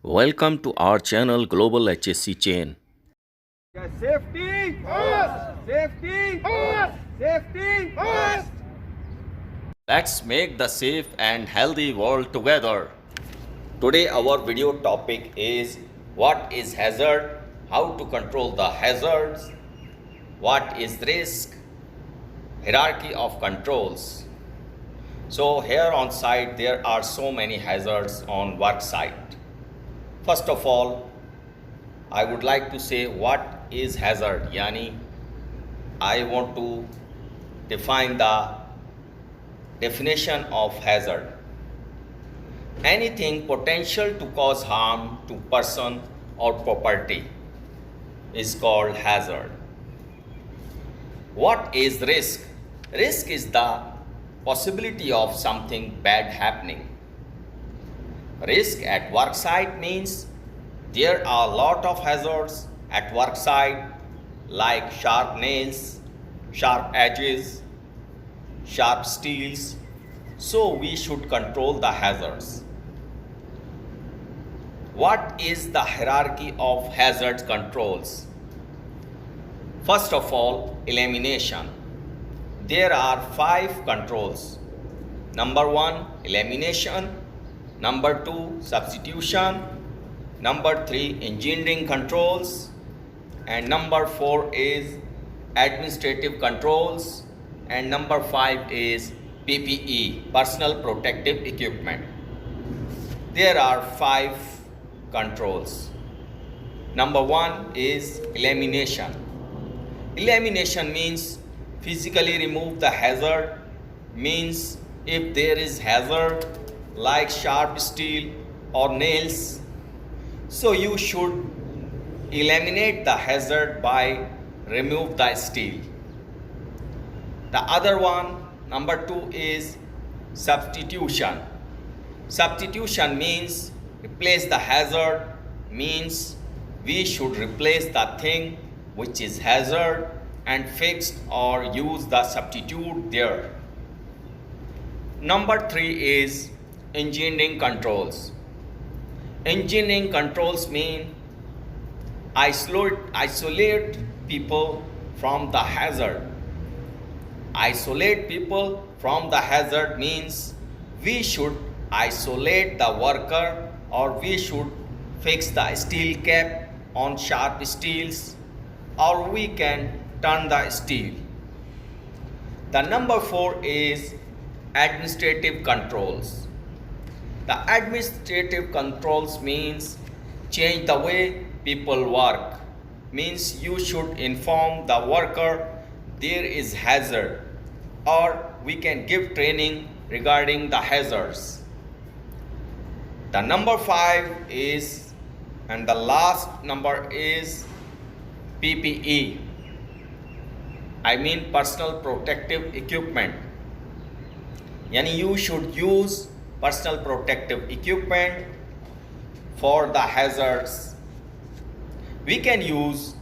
Welcome to our channel Global HSC Chain. Safety first! Safety first! Safety first! Let's make the safe and healthy world together. Today our video topic is what is hazard, how to control the hazards, what is risk, hierarchy of controls. So here on site there are so many hazards on work site. First of all, I would like to say what is hazard. Yani, I want to define the definition of hazard. Anything potential to cause harm to person or property is called hazard. What is risk? Risk is the possibility of something bad happening. Risk at work site means there are a lot of hazards at work site like sharp nails, sharp edges, sharp steels. So we should control the hazards. What is the hierarchy of hazard controls? First of all, elimination. There are 5 controls. Number 1, elimination. Number 2, substitution. Number 3, engineering controls. And number 4 is administrative controls. And number 5 is PPE, personal protective equipment. There are 5 controls. Number 1 is elimination. Elimination means physically remove the hazard. Means if there is hazard like sharp steel or nails, so you should eliminate the hazard by remove the steel. The other one, number 2 is substitution. Substitution means replace the hazard, means we should replace the thing which is hazard and fix or use the substitute there. Number 3 is engineering controls. Engineering controls mean isolate people from the hazard. Isolate people from the hazard means we should isolate the worker or we should fix the steel cap on sharp steels or we can turn the steel. The number 4 is administrative controls. The administrative controls means change the way people work. Means you should inform the worker there is hazard or we can give training regarding the hazards. The number 5 is, and the last number is PPE. I mean personal protective equipment. Yani you should use personal protective equipment for the hazards. We can use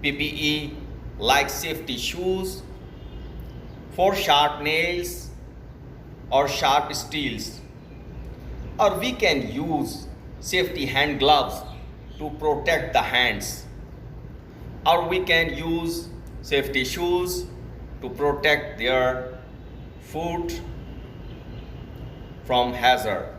PPE like safety shoes for sharp nails or sharp steels, or we can use safety hand gloves to protect the hands, or we can use safety shoes to protect their foot from hazard.